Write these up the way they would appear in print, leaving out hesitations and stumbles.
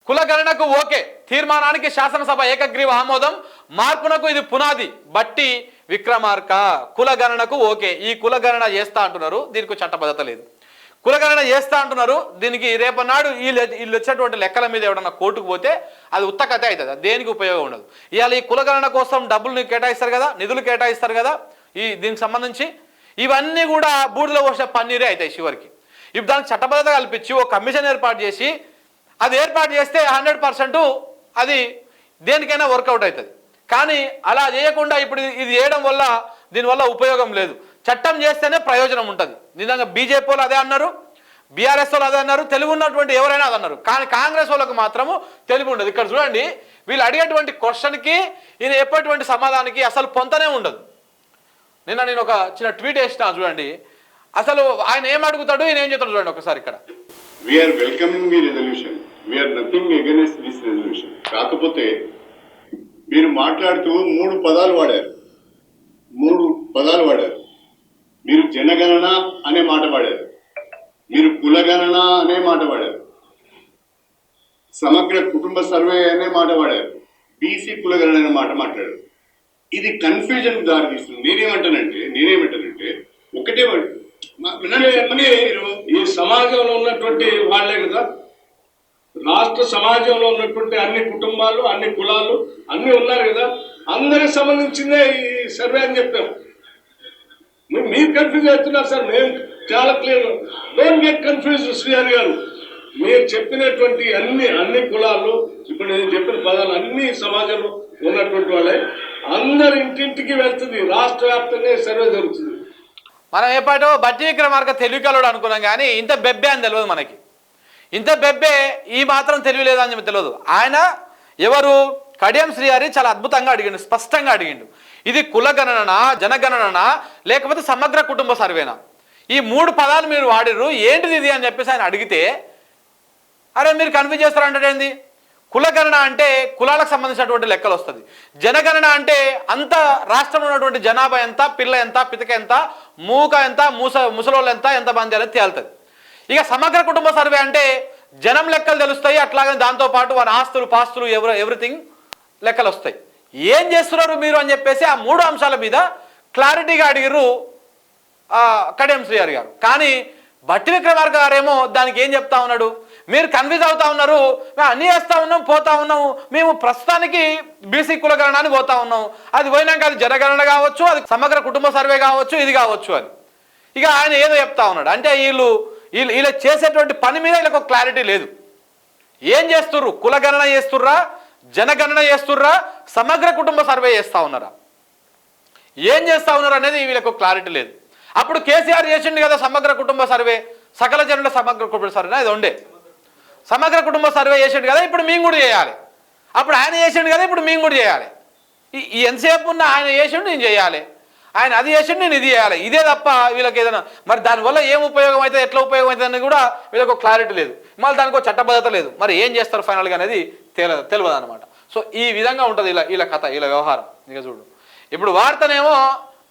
కులగణనకు okay, తీర్మానానికి శాసనసభ ఏకగ్రీవ ఆమోదం, మార్పునకు ఇది పునాది. బట్టి విక్రమార్క కులగణనకు ఓకే. ఈ కులగణన చేస్తా అంటున్నారు, దీనికి చట్టబద్ధత లేదు. కులగణన చేస్తా అంటున్నారు, దీనికి రేపన్నాడు వీళ్ళు వచ్చేటువంటి లెక్కల మీద ఎవడన్నా కోర్టుకు పోతే అది ఉత్తకతే అవుతుంది, దేనికి ఉపయోగం ఉండదు. ఇవాళ ఈ కులగణన కోసం డబ్బులు కేటాయిస్తారు కదా, నిధులు కేటాయిస్తారు కదా, దీనికి సంబంధించి ఇవన్నీ కూడా బూడిదలో పోసే పన్నీరే అవుతాయి చివరికి. ఇప్పుడు దానికి చట్టబద్ధత కల్పించి ఒక కమిషన్ ఏర్పాటు చేసి అది ఏర్పాటు చేస్తే 100% అది దేనికైనా వర్కౌట్ అవుతుంది. కానీ అలా చేయకుండా ఇప్పుడు ఇది చేయడం వల్ల దీనివల్ల ఉపయోగం లేదు. చట్టం చేస్తేనే ప్రయోజనం ఉంటుంది. నిజంగా బీజేపీ వాళ్ళు అదే అన్నారు, బీఆర్ఎస్ వాళ్ళు అదే అన్నారు, తెలుగు ఉన్నటువంటి ఎవరైనా అది అన్నారు. కానీ కాంగ్రెస్ వాళ్ళకు మాత్రము తెలుగు ఉండదు. ఇక్కడ చూడండి, వీళ్ళు అడిగేటువంటి క్వశ్చన్కి ఈయన చెప్పేటువంటి సమాధానానికి అసలు పొంతనే ఉండదు. నిన్న నేను ఒక చిన్న ట్వీట్ వేసిన చూడండి, అసలు ఆయన ఏం అడుగుతాడు, ఈయన ఏం చెప్తాడు చూడండి ఒకసారి. ఇక్కడ we are welcoming the resolution, we are nothing against this resolution. కాకపోతే మీరు మాట్లాడుతూ మూడు పదాలు వాడారు. మీరు జనగణన అనే మాట వాడారు, మీరు కులగణన అనే మాట వాడారు, సమగ్ర కుటుంబ సర్వే అనే మాట వాడారు, బీసీ కులగణన అనే మాట మాట్లాడారు. ఇది కన్ఫ్యూజన్ దారితీస్తుంది. నేనేమంటానంటే ఒకటే ఈ సమాజంలో ఉన్నటువంటి వాళ్ళే కదా, రాష్ట్ర సమాజంలో ఉన్నటువంటి అన్ని కుటుంబాలు, అన్ని కులాలు అన్ని ఉన్నారు కదా, అందరికి సంబంధించిందే ఈ సర్వే అని చెప్పాము. మీరు కన్ఫ్యూజ్ అవుతున్నారు సార్, మేము చాలా clear. Don't get confuse Srihari గారు. మీరు చెప్పినటువంటి అన్ని కులాలు, ఇప్పుడు నేను చెప్పిన పదాలు అన్ని సమాజంలో ఉన్నటువంటి వాళ్ళే, అందరి ఇంటింటికి వెళ్తుంది. రాష్ట్ర వ్యాప్తంగా సర్వే జరుగుతుంది. మనం ఏపాటో బట్టి విక్రమార్క తెలివికలుడు అనుకున్నాం, కానీ ఇంత బెబ్బే అని తెలియదు మనకి. ఇంత బెబ్బే ఈ మాత్రం తెలియలేదు అని చెప్పి తెలియదు. ఆయన ఎవరు, కడియం శ్రీహరి చాలా అద్భుతంగా అడిగిండు, స్పష్టంగా అడిగిండు. ఇది కులగణన, జనగణన లేకపోతే సమగ్ర కుటుంబ సర్వేనా? ఈ మూడు పదాలు మీరు వాడిర్రు, ఏంటిది ఇది అని చెప్పేసి ఆయన అడిగితే, అరే మీరు కన్ఫ్యూజ్ చేస్తారంటే ఏంది? కులగణన అంటే కులాలకు సంబంధించినటువంటి లెక్కలు వస్తుంది. జనగణన అంటే అంత రాష్ట్రంలో ఉన్నటువంటి జనాభా ఎంత, పిల్ల ఎంత, పితక ఎంత, మూక ఎంత, ముసలోళ్ళు ఎంత మంది అనేది తేలుతుంది. ఇక సమగ్ర కుటుంబ సర్వే అంటే జనం లెక్కలు తెలుస్తాయి, అట్లాగే దాంతోపాటు వారి ఆస్తులు, పాస్తులు, ఎవ్రీథింగ్ లెక్కలు వస్తాయి. ఏం చేస్తున్నారు మీరు అని చెప్పేసి ఆ మూడు అంశాల మీద క్లారిటీగా అడిగిర్రు కడియం శ్రీహరి గారు. కానీ బట్టి విక్రమార్క గారేమో దానికి ఏం చెప్తా ఉన్నాడు, మీరు కన్ఫ్యూజ్ అవుతా ఉన్నారు, అన్నీ వేస్తూ ఉన్నాం, పోతా ఉన్నాం, మేము ప్రస్తుతానికి బీసీ కులగణనాన్ని పోతా ఉన్నాం, అది పోయినాక అది జనగణన కావచ్చు, అది సమగ్ర కుటుంబ సర్వే కావచ్చు, ఇది కావచ్చు అని. ఇక ఆయన ఏదో చెప్తా ఉన్నాడు. అంటే వీళ్ళు చేసేటువంటి పని మీద వీళ్ళకు క్లారిటీ లేదు. ఏం చేస్తుర్రు, కులగణన చేస్తుర్రా, జనగణన చేస్తుర్రా, సమగ్ర కుటుంబ సర్వే చేస్తూ ఉన్నారా, ఏం చేస్తూ ఉన్నారు అనేది వీళ్ళకు క్లారిటీ లేదు. అప్పుడు కేసీఆర్ చేసిండు కదా సమగ్ర కుటుంబ సర్వే, సకల జనుల సమగ్ర కుటుంబ సర్వే అది ఉండే, సమగ్ర కుటుంబ సర్వే చేసిండు కదా, ఇప్పుడు మేము కూడా చేయాలి. అప్పుడు ఆయన చేసిండు కదా, ఇప్పుడు మేము కూడా చేయాలి. ఈ ఎంతసేపు ఉన్న ఆయన చేసిండు నేను చేయాలి, ఆయన అది చేసిండు నేను ఇది చేయాలి, ఇదే తప్ప వీళ్ళకి ఏదైనా మరి దానివల్ల ఏం ఉపయోగం అవుతుంది, ఎట్లా ఉపయోగం అవుతుంది అని కూడా వీళ్ళకు క్లారిటీ లేదు. మళ్ళీ దానికి చట్టబద్ధత లేదు. మరి ఏం చేస్తారు ఫైనల్గా అనేది తెలియదు అనమాట. సో ఈ విధంగా ఉంటుంది వీళ్ళ కథ, వీళ్ళ వ్యవహారం. ఇక చూడు, ఇప్పుడు వార్తనేమో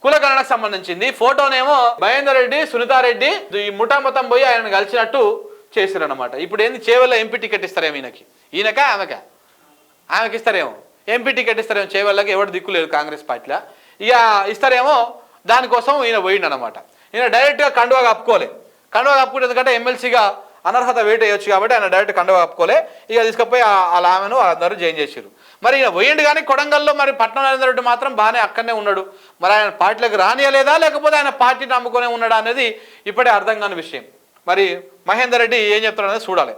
కులగణనకు సంబంధించింది, ఫోటోనేమో మహేందర్ రెడ్డి, సునీతారెడ్డి ఈ ముఠా మొత్తం పోయి ఆయన కలిసినట్టు చేసిరన్నమాట. ఇప్పుడు ఏంది, చేవెళ్ళ ఎంపీ టికెట్ ఇస్తారేమో ఈయనకా ఆమెకి ఇస్తారేమో, ఎంపీ టికెట్ ఇస్తారేమో చేవెళ్ళకి, ఎవరు దిక్కు లేదు కాంగ్రెస్ పార్టీలో. ఇక ఇస్తారేమో, దానికోసం ఈయన పోయిండు అనమాట. ఈయన డైరెక్ట్గా కండువా కప్పుకోలే, ఎందుకంటే ఎమ్మెల్సీగా అనర్హత వెయిట్ వేయొచ్చు కాబట్టి ఆయన డైరెక్ట్ కండువా కప్పుకోలే. ఇక తీసుకుపోయి వాళ్ళ ఆమెను అందరూ జాయిన్ చేసారు. మరి ఈయన పోయిండు, కానీ కొడంగల్లో మరి పట్నం నరేందర్ రెడ్డి మాత్రం బాగానే అక్కడనే ఉన్నాడు. మరి ఆయన పార్టీలోకి రానియలేదా, లేకపోతే ఆయన పార్టీని నమ్ముకునే ఉన్నాడా అనేది ఇప్పుడే అర్థం కాని విషయం. మరి మహేందర్ రెడ్డి ఏం చెప్తాడు అనేది చూడాలి.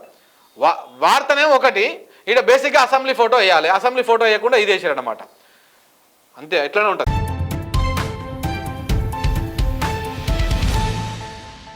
వార్తనే ఒకటి, ఇక్కడ బేసిక్గా అసెంబ్లీ ఫోటో వేయాలి, అసెంబ్లీ ఫోటో వేయకుండా ఇది వేసారనమాట. అంతే, ఎట్లనే ఉంటుంది.